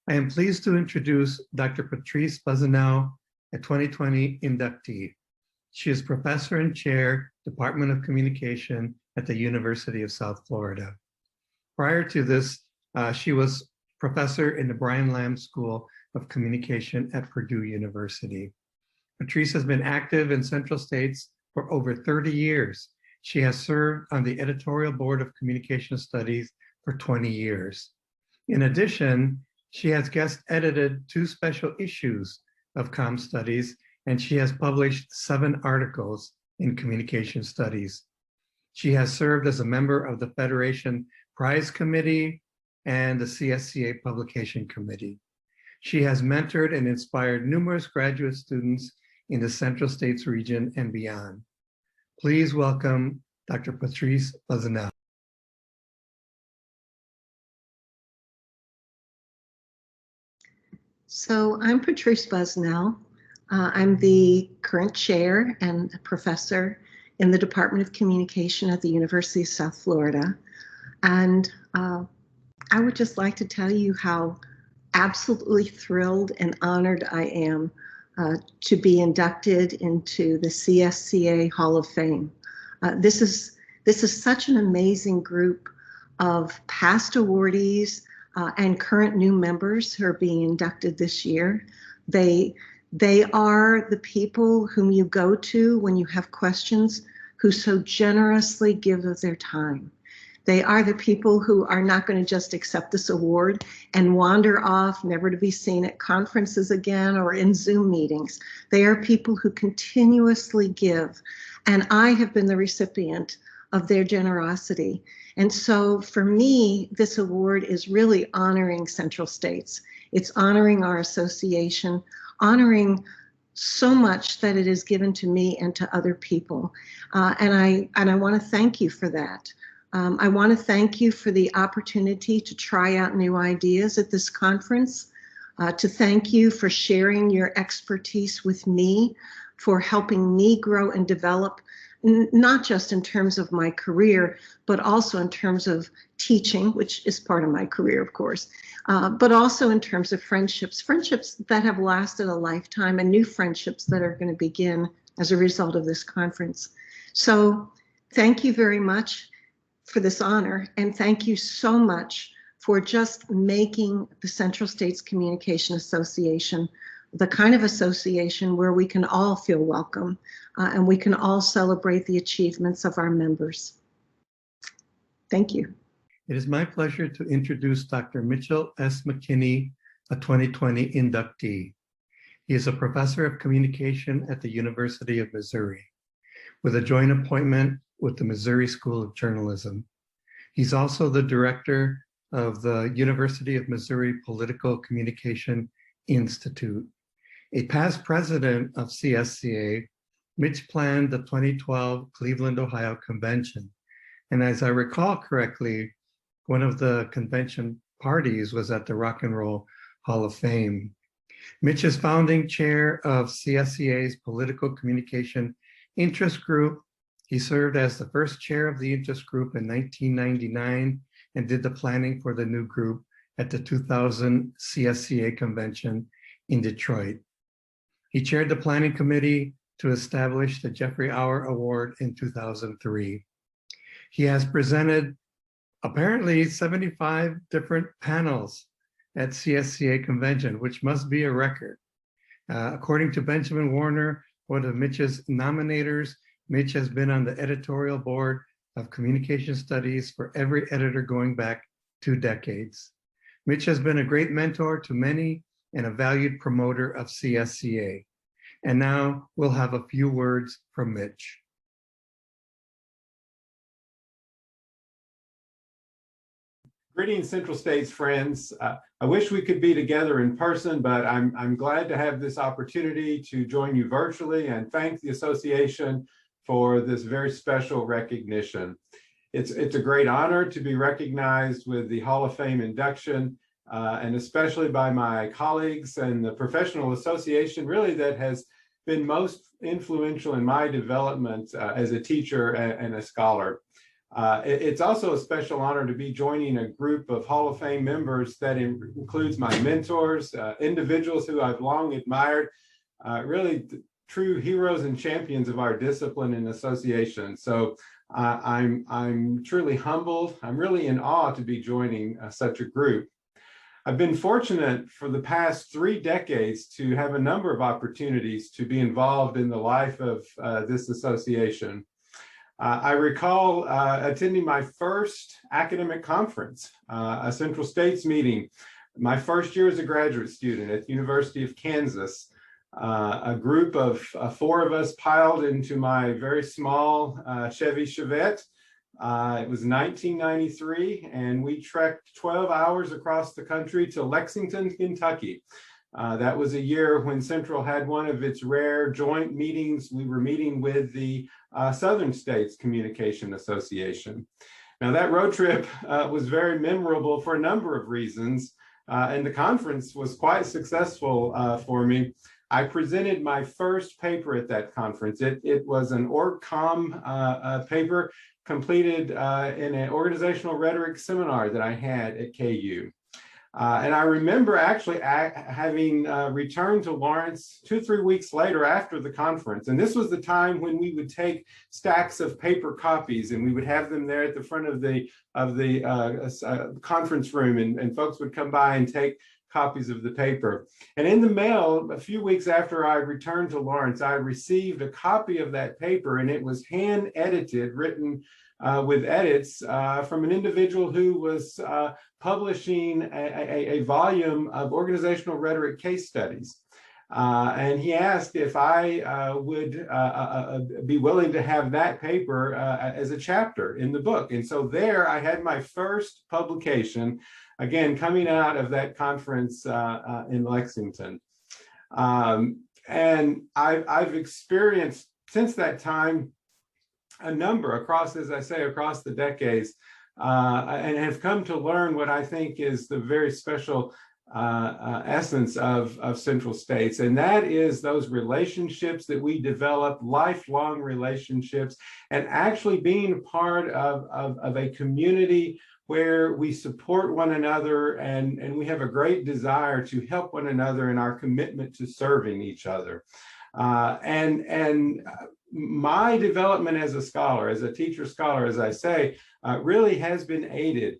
I am pleased to introduce Dr. Patrice Bazanel, a 2020 inductee. She is Professor and Chair, Department of Communication at the University of South Florida. Prior to this, she was Professor in the Brian Lamb School of Communication at Purdue University. Patrice has been active in Central States for over 30 years. She has served on the editorial board of Communication Studies for 20 years. In addition, she has guest edited 2 special issues of Com Studies, and she has published 7 articles in Communication Studies. She has served as a member of the Federation Prize Committee and the CSCA Publication Committee. She has mentored and inspired numerous graduate students in the Central States region and beyond. Please welcome Dr. Patrice Bazanel. So I'm Patrice Bazanel. I'm the current chair and professor in the Department of Communication at the University of South Florida. And I would just like to tell you how absolutely thrilled and honored I am to be inducted into the CSCA Hall of Fame. This is such an amazing group of past awardees and current new members who are being inducted this year. They are the people whom you go to when you have questions, who so generously give of their time. They are the people who are not going to just accept this award and wander off, never to be seen at conferences again or in Zoom meetings. They are people who continuously give, and I have been the recipient of their generosity. And so for me, this award is really honoring Central States. It's honoring our association, honoring so much that it is given to me and to other people. And I want to thank you for that. I want to thank you for the opportunity to try out new ideas at this conference, to thank you for sharing your expertise with me, for helping me grow and develop, not just in terms of my career, but also in terms of teaching, which is part of my career, of course, but also in terms of friendships that have lasted a lifetime and new friendships that are going to begin as a result of this conference. So thank you very much for this honor, and thank you so much for just making the Central States Communication Association the kind of association where we can all feel welcome and we can all celebrate the achievements of our members. Thank you. It is my pleasure to introduce Dr. Mitchell S. McKinney, a 2020 inductee. He is a professor of communication at the University of Missouri, with a joint appointment with the Missouri School of Journalism. He's also the director of the University of Missouri Political Communication Institute. A past president of CSCA, Mitch planned the 2012 Cleveland, Ohio convention. And as I recall correctly, one of the convention parties was at the Rock and Roll Hall of Fame. Mitch is founding chair of CSCA's Political Communication Interest Group. He served as the first chair of the interest group in 1999 and did the planning for the new group at the 2000 CSCA convention in Detroit. He chaired the planning committee to establish the Jeffrey Auer Award in 2003. He has presented apparently 75 different panels at CSCA convention, which must be a record. According to Benjamin Warner, one of Mitch's nominators, Mitch has been on the editorial board of Communication Studies for every editor going back 2 decades. Mitch has been a great mentor to many and a valued promoter of CSCA. And now we'll have a few words from Mitch. Greetings, Central States friends. I wish we could be together in person, but I'm glad to have this opportunity to join you virtually and thank the association for this very special recognition. It's a great honor to be recognized with the Hall of Fame induction, and especially by my colleagues and the professional association really that has been most influential in my development as a teacher and a scholar. It's also a special honor to be joining a group of Hall of Fame members that includes my mentors, individuals who I've long admired, really true heroes and champions of our discipline and association. So I'm truly humbled. I'm really in awe to be joining such a group. I've been fortunate for the past 3 decades to have a number of opportunities to be involved in the life of this association. I recall attending my first academic conference, a Central States meeting, my first year as a graduate student at the University of Kansas. A group of 4 of us piled into my very small Chevy Chevette. It was 1993, and we trekked 12 hours across the country to Lexington, Kentucky. That was a year when Central had one of its rare joint meetings. We were meeting with the Southern States Communication Association. Now, that road trip was very memorable for a number of reasons, and the conference was quite successful for me. I presented my first paper at that conference. It was an OrgComm paper completed in an organizational rhetoric seminar that I had at KU. And I remember actually having returned to Lawrence 2 or 3 weeks later after the conference. And this was the time when we would take stacks of paper copies and we would have them there at the front of the conference room, and folks would come by and take copies of the paper. And in the mail, a few weeks after I returned to Lawrence, I received a copy of that paper, and it was hand edited, written with edits from an individual who was publishing a volume of organizational rhetoric case studies. And he asked if I would be willing to have that paper as a chapter in the book. And so there I had my first publication, again, coming out of that conference in Lexington. And I've experienced since that time a number across, as I say, across the decades, and have come to learn what I think is the very special essence of Central States, and that is those relationships that we develop, lifelong relationships, and actually being a part of a community where we support one another, and we have a great desire to help one another in our commitment to serving each other. And my development as a scholar, as a teacher scholar, as I say, really has been aided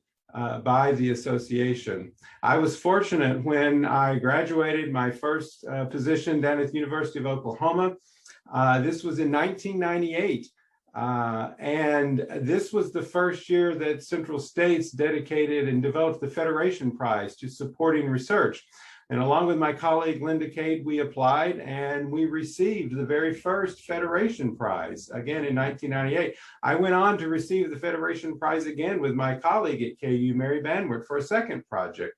by the association. I was fortunate when I graduated my first position down at the University of Oklahoma. This was in 1998. And this was the first year that Central States dedicated and developed the Federation Prize to supporting research. And along with my colleague Linda Cade, we applied and we received the very first Federation Prize, again in 1998. I went on to receive the Federation Prize again with my colleague at KU, Mary Banward, for a second project.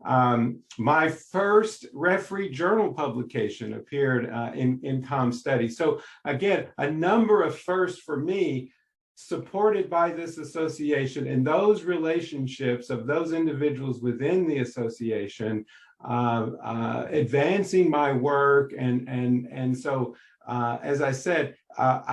My first referee journal publication appeared in Comm Studies. So again, a number of firsts for me, supported by this association, and those relationships of those individuals within the association advancing my work. And so, as I said,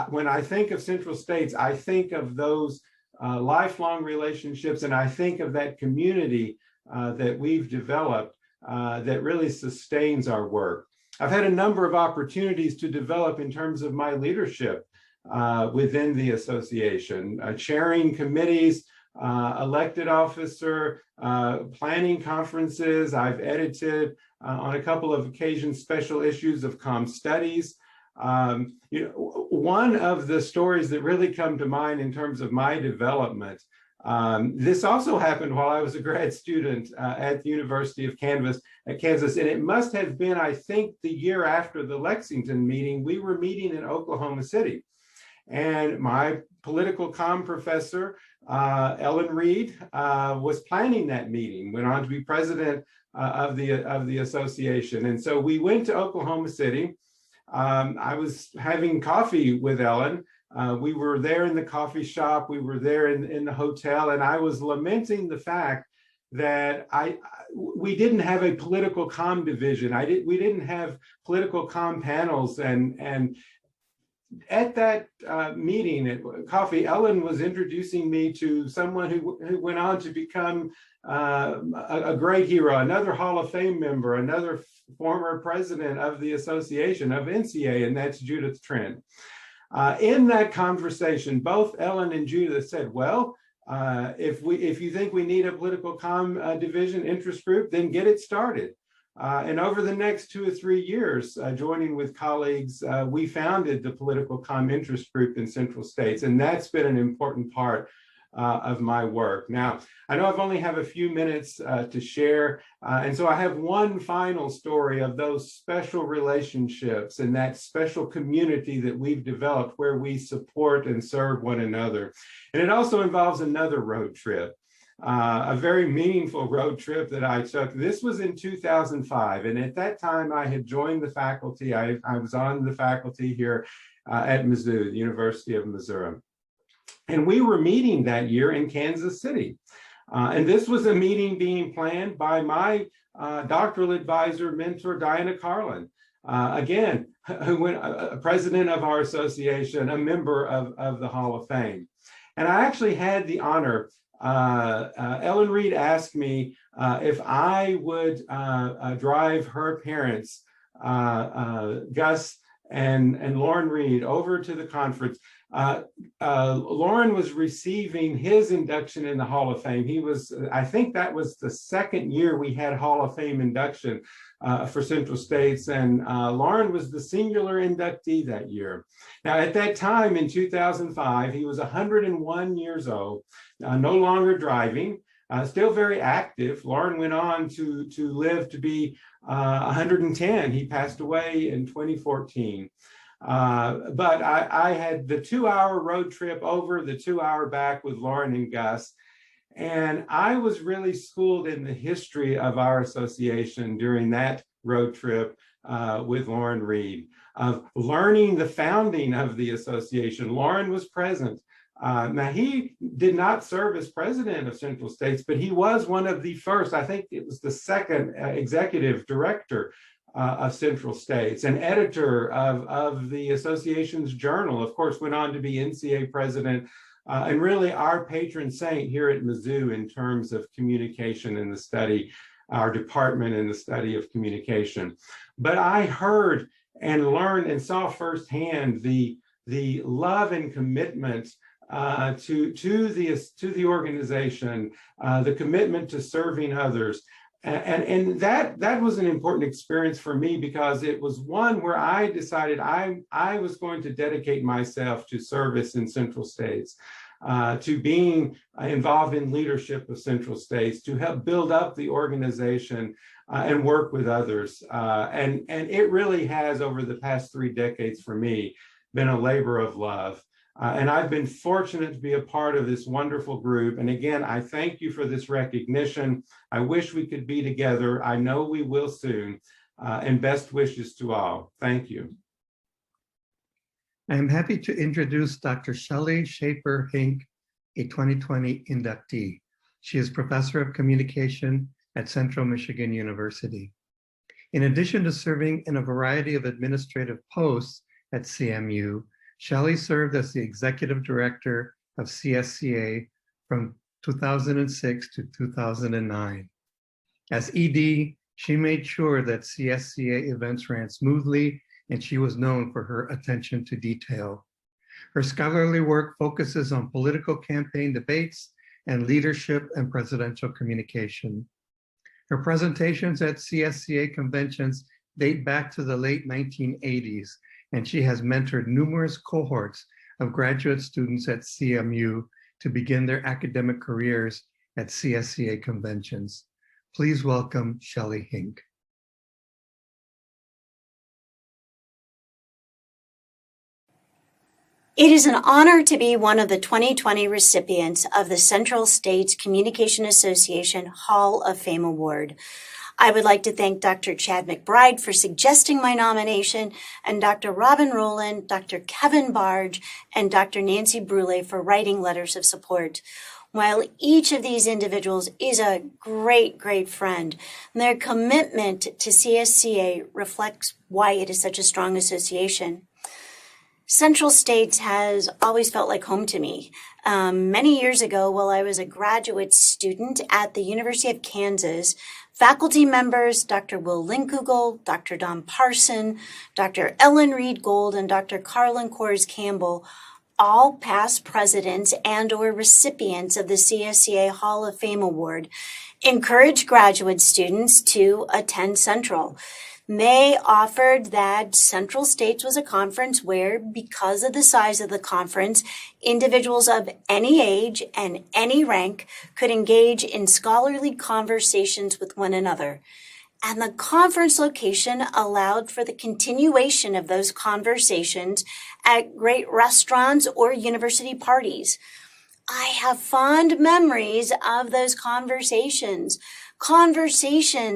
when I think of Central States, I think of those lifelong relationships, and I think of that community that we've developed that really sustains our work. I've had a number of opportunities to develop in terms of my leadership within the association, chairing committees, elected officer, planning conferences. I've edited on a couple of occasions special issues of Comm Studies. One of the stories that really come to mind in terms of my development, this also happened while I was a grad student at the University of Kansas, and it must have been, I think, the year after the Lexington meeting. We were meeting in Oklahoma City, and my political comm professor, Ellen Reed, was planning that meeting, went on to be president of the association. And so we went to Oklahoma City. I was having coffee with Ellen. We were there in the coffee shop. We were there in the hotel, and I was lamenting the fact that we didn't have a political comm division. We didn't have political comm panels, and at that meeting at coffee, Ellen was introducing me to someone who went on to become a great hero, another Hall of Fame member, another former president of the association of NCA, and that's Judith Trent. In that conversation, both Ellen and Judith said, well, if you think we need a political comm division interest group, then get it started. And over the next 2 or 3 years, joining with colleagues, we founded the Political Comm Interest Group in Central States, and that's been an important part of my work. Now, I know I've only have a few minutes to share, and so I have one final story of those special relationships and that special community that we've developed where we support and serve one another. And it also involves another road trip. A very meaningful road trip that I took. This was in 2005, and at that time I had joined the faculty. I was on the faculty here at Mizzou, the University of Missouri. And we were meeting that year in Kansas City. And this was a meeting being planned by my doctoral advisor, mentor, Diana Carlin. Again, a president of our association, a member of the Hall of Fame. And I actually had the honor, Ellen Reed asked me if I would drive her parents, Gus and Lauren Reed, over to the conference. Lauren was receiving his induction in the Hall of Fame. He was, I think that was the second year we had Hall of Fame induction for Central States, and Lauren was the singular inductee that year. Now, at that time in 2005, he was 101 years old, no longer driving, still very active. Lauren went on to live to be 110. He passed away in 2014. But I had the 2-hour road trip over, the 2-hour back with Lauren and Gus. And I was really schooled in the history of our association during that road trip with Lauren Reed, of learning the founding of the association. Lauren was present. Now, he did not serve as president of Central States, but he was one of the first, I think it was the second executive director of Central States, an editor of the association's journal, of course, went on to be NCA president, and really our patron saint here at Mizzou in terms of communication and the study, our department in the study of communication. But I heard and learned and saw firsthand the love and commitment to the organization, the commitment to serving others. And that was an important experience for me, because it was one where I decided I was going to dedicate myself to service in Central States, to being involved in leadership of Central States, to help build up the organization and work with others. And it really has, over the past 3 decades for me, been a labor of love. And I've been fortunate to be a part of this wonderful group. And again, I thank you for this recognition. I wish we could be together. I know we will soon. And best wishes to all. Thank you. I am happy to introduce Dr. Shelley Schaefer Hink, a 2020 inductee. She is Professor of Communication at Central Michigan University. In addition to serving in a variety of administrative posts at CMU, Shelley served as the Executive Director of CSCA from 2006 to 2009. As ED, she made sure that CSCA events ran smoothly, and she was known for her attention to detail. Her scholarly work focuses on political campaign debates and leadership and presidential communication. Her presentations at CSCA conventions date back to the late 1980s, and she has mentored numerous cohorts of graduate students at CMU to begin their academic careers at CSCA conventions. Please welcome Shelley Hink. It is an honor to be one of the 2020 recipients of the Central States Communication Association Hall of Fame Award. I would like to thank Dr. Chad McBride for suggesting my nomination, and Dr. Robin Rowland, Dr. Kevin Barge, and Dr. Nancy Brule for writing letters of support. While each of these individuals is a great, great friend, their commitment to CSCA reflects why it is such a strong association. Central States has always felt like home to me. Many years ago, while I was a graduate student at the University of Kansas, faculty members Dr. Will Linkugel, Dr. Don Parson, Dr. Ellen Reed Gold, and Dr. Carlin Kors Campbell, all past presidents and or recipients of the CSCA Hall of Fame Award, encourage graduate students to attend Central. They offered that Central States was a conference where, because of the size of the conference, individuals of any age and any rank could engage in scholarly conversations with one another. And the conference location allowed for the continuation of those conversations at great restaurants or university parties. I have fond memories of those conversations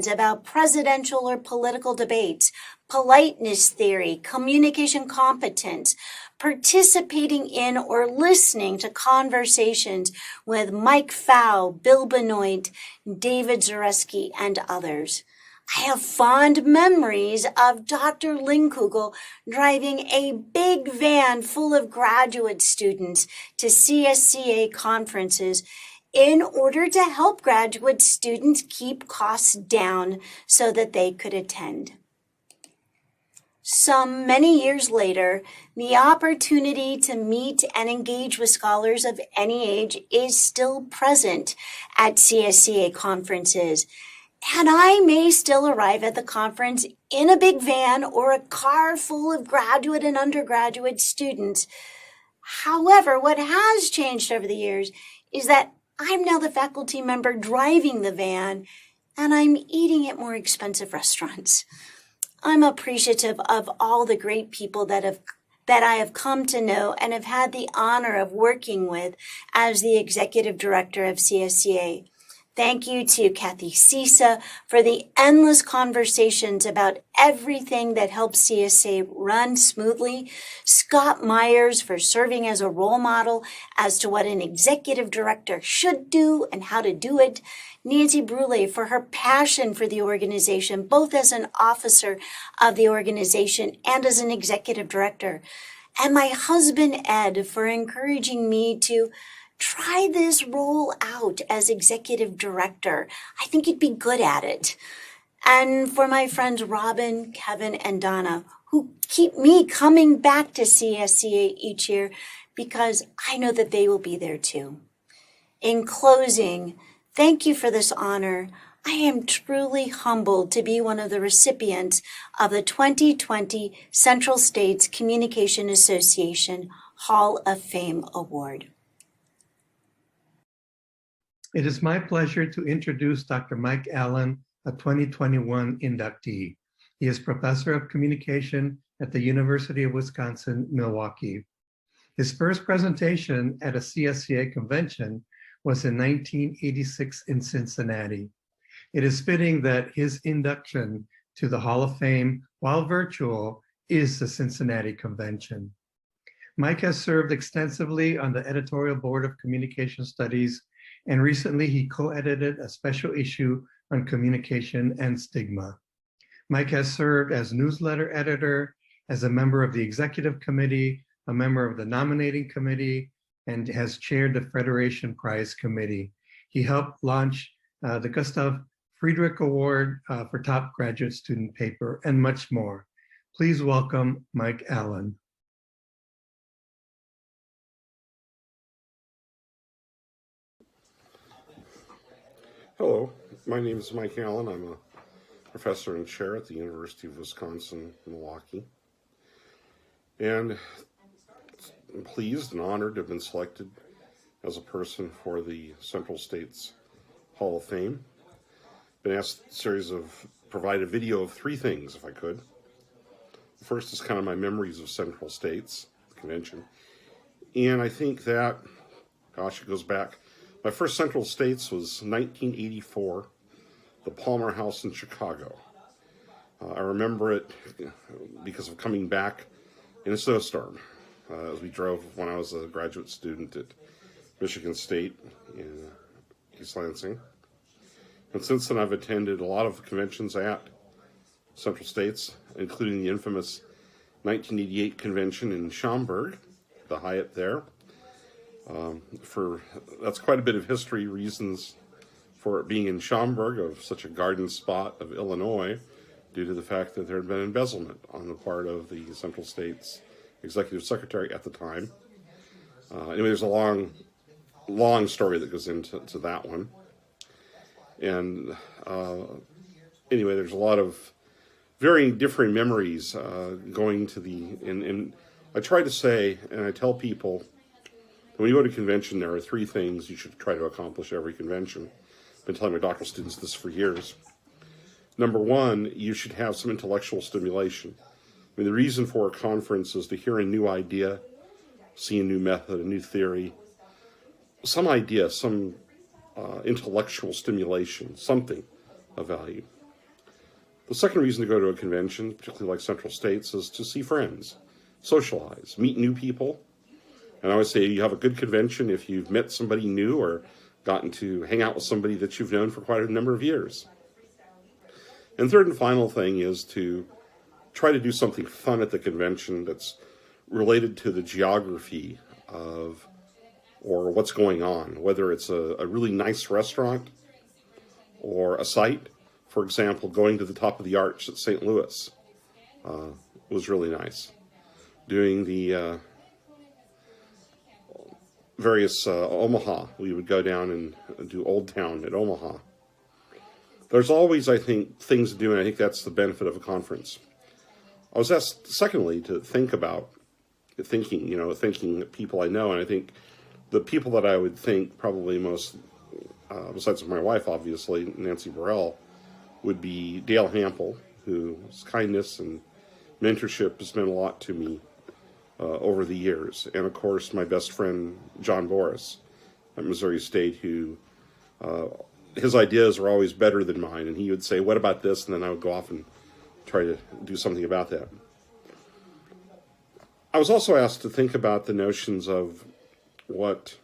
about presidential or political debates, politeness theory, communication competence, participating in or listening to conversations with Mike Fow, Bill Benoit, David Zareski, and others. I have fond memories of Dr. Linkugel driving a big van full of graduate students to CSCA conferences in order to help graduate students keep costs down so that they could attend. Some many years later, the opportunity to meet and engage with scholars of any age is still present at CSCA conferences. And I may still arrive at the conference in a big van or a car full of graduate and undergraduate students. However, what has changed over the years is that I'm now the faculty member driving the van, and I'm eating at more expensive restaurants. I'm appreciative of all the great people that I have come to know and have had the honor of working with as the executive director of CSCA. Thank you to Kathy Sisa for the endless conversations about everything that helps CSA run smoothly, Scott Myers for serving as a role model as to what an executive director should do and how to do it, Nancy Brule for her passion for the organization, both as an officer of the organization and as an executive director, and my husband Ed for encouraging me to try this role out as executive director. I think you'd be good at it. And for my friends Robin, Kevin, and Donna, who keep me coming back to CSCA each year because I know that they will be there too. In closing, thank you for this honor. I am truly humbled to be one of the recipients of the 2020 Central States Communication Association Hall of Fame Award. It is my pleasure to introduce Dr. Mike Allen, a 2021 inductee. He is Professor of Communication at the University of Wisconsin-Milwaukee. His first presentation at a CSCA convention was in 1986 in Cincinnati. It is fitting that his induction to the Hall of Fame, while virtual, is the Cincinnati Convention. Mike has served extensively on the editorial board of Communication Studies, and recently he co-edited a special issue on communication and stigma. Mike has served as newsletter editor, as a member of the executive committee, a member of the nominating committee, and has chaired the Federation Prize Committee. He helped launch the Gustav Friedrich Award for top graduate student paper, and much more. Please welcome Mike Allen. Hello, my name is Mike Allen. I'm a professor and chair at the University of Wisconsin-Milwaukee. And I'm pleased and honored to have been selected as a person for the Central States Hall of Fame. Been asked provide a video of three things, if I could. The first is kind of my memories of Central States, the convention. And I think that, it goes back. My first Central States was 1984, the Palmer House in Chicago. I remember it because of coming back in a snowstorm as we drove when I was a graduate student at Michigan State in East Lansing. And since then, I've attended a lot of conventions at Central States, including the infamous 1988 convention in Schaumburg, the Hyatt there. That's quite a bit of history, reasons for it being in Schaumburg, of such a garden spot of Illinois, due to the fact that there had been embezzlement on the part of the Central States Executive Secretary at the time. Anyway, there's a long story that goes into that one. And anyway, there's a lot of varying different memories going to and I try to say, and I tell people, when you go to a convention, there are 3 things you should try to accomplish every convention. I've been telling my doctoral students this for years. Number 1, you should have some intellectual stimulation. I mean, the reason for a conference is to hear a new idea, see a new method, a new theory, some idea, some intellectual stimulation, something of value. The second reason to go to a convention, particularly like Central States, is to see friends, socialize, meet new people. And I always say you have a good convention if you've met somebody new or gotten to hang out with somebody that you've known for quite a number of years. And third and final thing is to try to do something fun at the convention that's related to the geography of or what's going on, whether it's a really nice restaurant or a site. For example, going to the top of the arch at St. Louis was really nice. Doing the various Omaha, we would go down and do Old Town at Omaha. There's always, I think, things to do, and I think that's the benefit of a conference. I was asked, secondly, to think about thinking people I know, and I think the people that I would think probably most, besides my wife, obviously, Nancy Burrell, would be Dale Hample, whose kindness and mentorship has meant a lot to me over the years. And of course, my best friend, John Boris at Missouri State, who his ideas are always better than mine. And he would say, what about this? And then I would go off and try to do something about that. I was also asked to think about the notions of what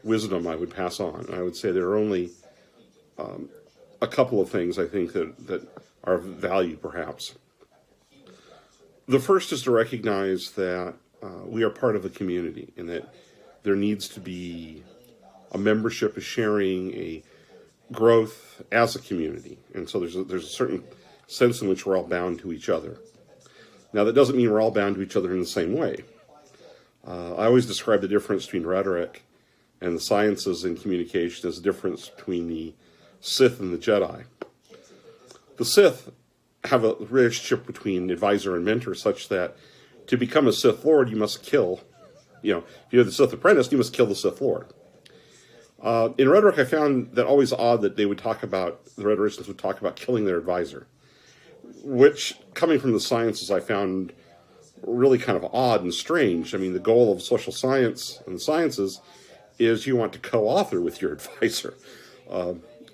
wisdom I would pass on. I would say there are only a couple of things I think that are of value, perhaps. The first is to recognize that we are part of a community and that there needs to be a membership, a sharing, a growth as a community. And so there's a certain sense in which we're all bound to each other. Now, that doesn't mean we're all bound to each other in the same way. I always describe the difference between rhetoric and the sciences in communication as the difference between the Sith and the Jedi. The Sith have a relationship between advisor and mentor such that to become a Sith Lord, you must kill, if you're the Sith apprentice, you must kill the Sith Lord. In rhetoric, I found that always odd that the rhetoricians would talk about killing their advisor, which, coming from the sciences, I found really kind of odd and strange. I mean, the goal of social science and the sciences is you want to co-author with your advisor.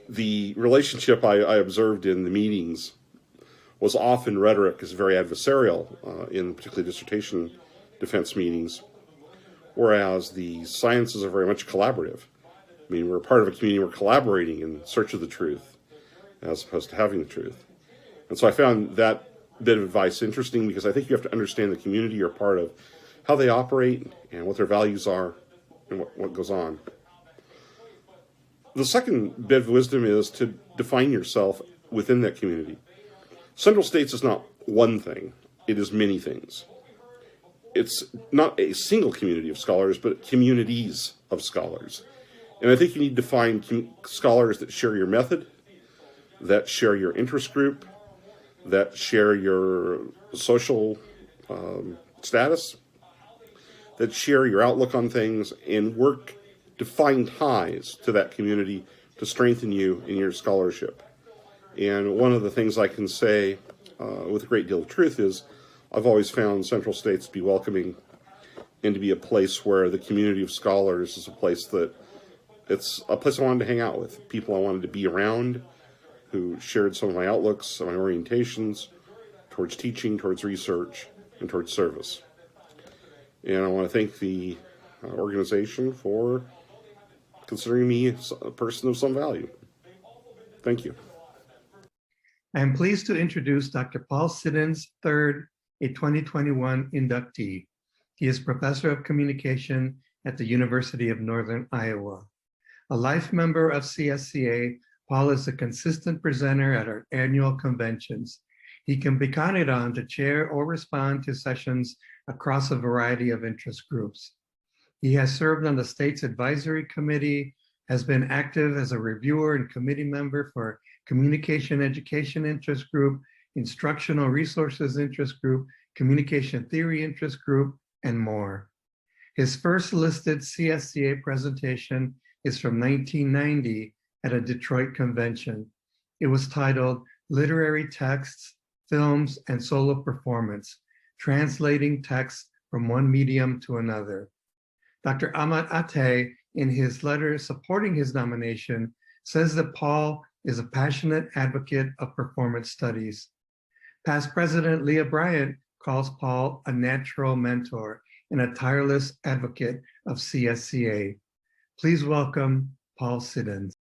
The relationship I observed in the meetings was often rhetoric is very adversarial in particularly dissertation defense meetings, whereas the sciences are very much collaborative. I mean, we're part of a community, we're collaborating in search of the truth as opposed to having the truth. And so I found that bit of advice interesting because I think you have to understand the community you're part of, how they operate and what their values are and what goes on. The second bit of wisdom is to define yourself within that community. Central States is not one thing, it is many things. It's not a single community of scholars, but communities of scholars. And I think you need to find scholars that share your method, that share your interest group, that share your social status, that share your outlook on things, and work to find ties to that community to strengthen you in your scholarship. And one of the things I can say with a great deal of truth is I've always found Central States to be welcoming and to be a place where the community of scholars is a place I wanted to hang out with, people I wanted to be around, who shared some of my outlooks, my orientations towards teaching, towards research, and towards service. And I want to thank the organization for considering me a person of some value. Thank you. I am pleased to introduce Dr. Paul Siddons III a 2021 inductee. He is Professor of Communication at the University of Northern Iowa. A life member of CSCA, Paul is a consistent presenter at our annual conventions. He can be counted on to chair or respond to sessions across a variety of interest groups. He has served on the state's advisory committee, has been active as a reviewer and committee member for Communication Education Interest Group, Instructional Resources Interest Group, Communication Theory Interest Group, and more. His first listed CSCA presentation is from 1990 at a Detroit convention. It was titled Literary Texts, Films, and Solo Performance, Translating Texts from One Medium to Another. Dr. Ahmad Atay, in his letter supporting his nomination, says that Paul is a passionate advocate of performance studies. Past President Leah Bryant calls Paul a natural mentor and a tireless advocate of CSCA. Please welcome Paul Siddons.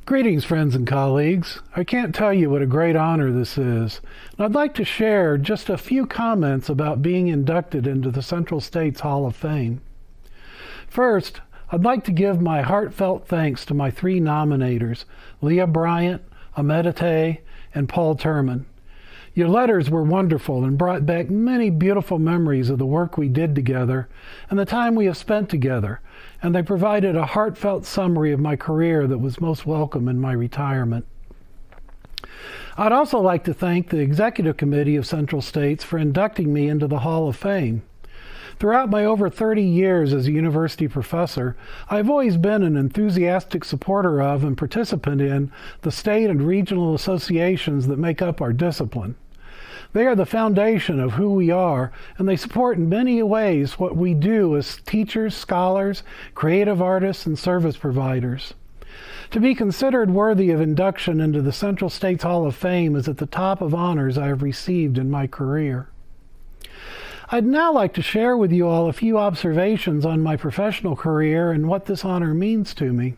Greetings, friends and colleagues. I can't tell you what a great honor this is. And I'd like to share just a few comments about being inducted into the Central States Hall of Fame. First, I'd like to give my heartfelt thanks to my three nominators, Leah Bryant, Ahmed Atay, and Paul Turman. Your letters were wonderful and brought back many beautiful memories of the work we did together and the time we have spent together, and they provided a heartfelt summary of my career that was most welcome in my retirement. I'd also like to thank the Executive Committee of Central States for inducting me into the Hall of Fame. Throughout my over 30 years as a university professor, I've always been an enthusiastic supporter of and participant in the state and regional associations that make up our discipline. They are the foundation of who we are, and they support in many ways what we do as teachers, scholars, creative artists, and service providers. To be considered worthy of induction into the Central States Hall of Fame is at the top of honors I have received in my career. I'd now like to share with you all a few observations on my professional career and what this honor means to me.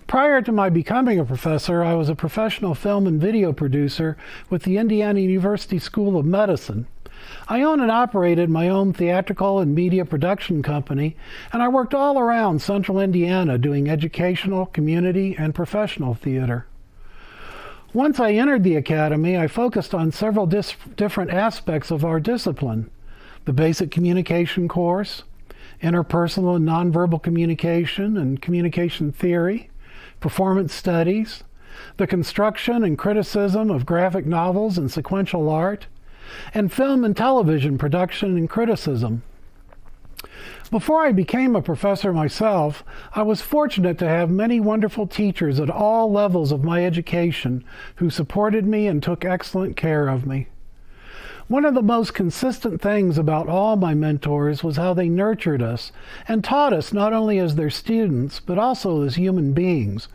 Prior to my becoming a professor, I was a professional film and video producer with the Indiana University School of Medicine. I owned and operated my own theatrical and media production company, and I worked all around central Indiana doing educational, community, and professional theater. Once I entered the academy, I focused on several different aspects of our discipline: the basic communication course, interpersonal and nonverbal communication and communication theory, performance studies, the construction and criticism of graphic novels and sequential art, and film and television production and criticism. Before I became a professor myself, I was fortunate to have many wonderful teachers at all levels of my education who supported me and took excellent care of me. One of the most consistent things about all my mentors was how they nurtured us and taught us not only as their students, but also as human beings,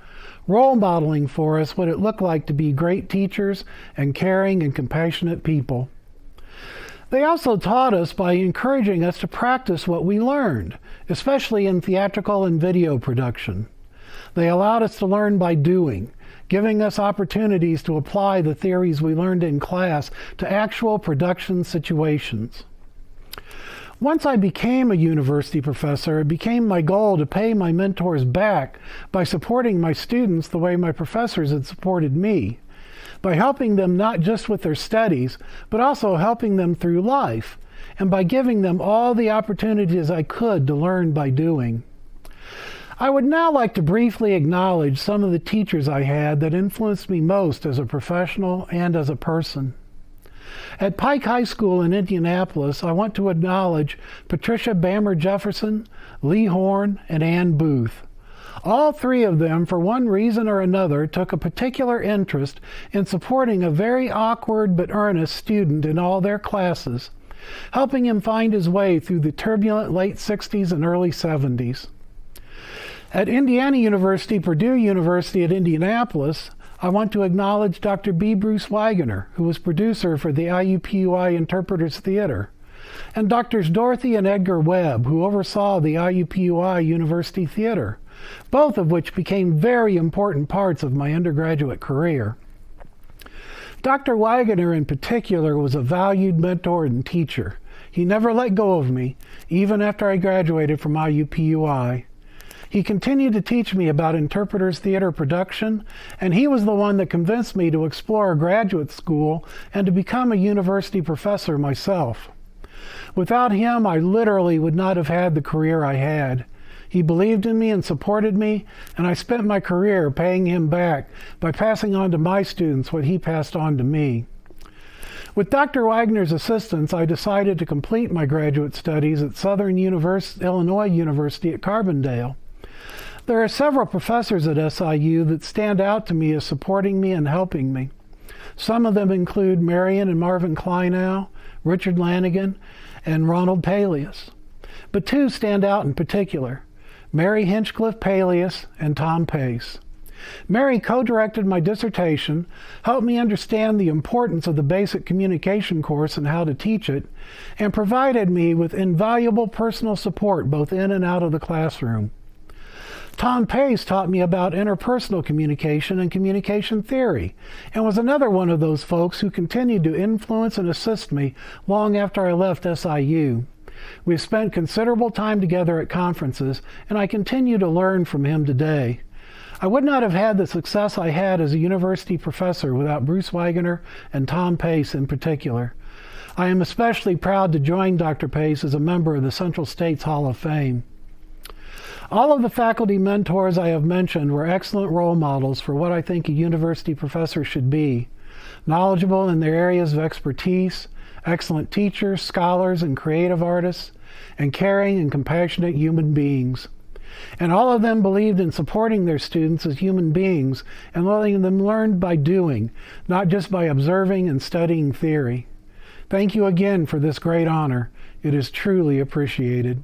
role modeling for us what it looked like to be great teachers and caring and compassionate people. They also taught us by encouraging us to practice what we learned, especially in theatrical and video production. They allowed us to learn by doing, giving us opportunities to apply the theories we learned in class to actual production situations. Once I became a university professor, it became my goal to pay my mentors back by supporting my students the way my professors had supported me, by helping them not just with their studies, but also helping them through life, and by giving them all the opportunities I could to learn by doing. I would now like to briefly acknowledge some of the teachers I had that influenced me most as a professional and as a person. At Pike High School in Indianapolis, I want to acknowledge Patricia Bammer Jefferson, Lee Horn, and Ann Booth. All three of them, for one reason or another, took a particular interest in supporting a very awkward but earnest student in all their classes, helping him find his way through the turbulent late 60s and early 70s. At Indiana University, Purdue University at Indianapolis, I want to acknowledge Dr. B. Bruce Wagner, who was producer for the IUPUI Interpreters Theater, and Drs. Dorothy and Edgar Webb, who oversaw the IUPUI University Theater, both of which became very important parts of my undergraduate career. Dr. Wagner in particular was a valued mentor and teacher. He never let go of me, even after I graduated from IUPUI. He continued to teach me about interpreters theater production, and he was the one that convinced me to explore a graduate school and to become a university professor myself. Without him, I literally would not have had the career I had. He believed in me and supported me, and I spent my career paying him back by passing on to my students what he passed on to me. With Dr. Wagner's assistance, I decided to complete my graduate studies at Southern Illinois University at Carbondale. There are several professors at SIU that stand out to me as supporting me and helping me. Some of them include Marion and Marvin Kleinow, Richard Lanigan, and Ronald Palius. But two stand out in particular: Mary Hinchcliffe Palius and Tom Pace. Mary co-directed my dissertation, helped me understand the importance of the basic communication course and how to teach it, and provided me with invaluable personal support both in and out of the classroom. Tom Pace taught me about interpersonal communication and communication theory, and was another one of those folks who continued to influence and assist me long after I left SIU. We've spent considerable time together at conferences, and I continue to learn from him today. I would not have had the success I had as a university professor without Bruce Wagner and Tom Pace in particular. I am especially proud to join Dr. Pace as a member of the Central States Hall of Fame. All of the faculty mentors I have mentioned were excellent role models for what I think a university professor should be: knowledgeable in their areas of expertise, excellent teachers, scholars, and creative artists, and caring and compassionate human beings. And all of them believed in supporting their students as human beings and letting them learn by doing, not just by observing and studying theory. Thank you again for this great honor. It is truly appreciated.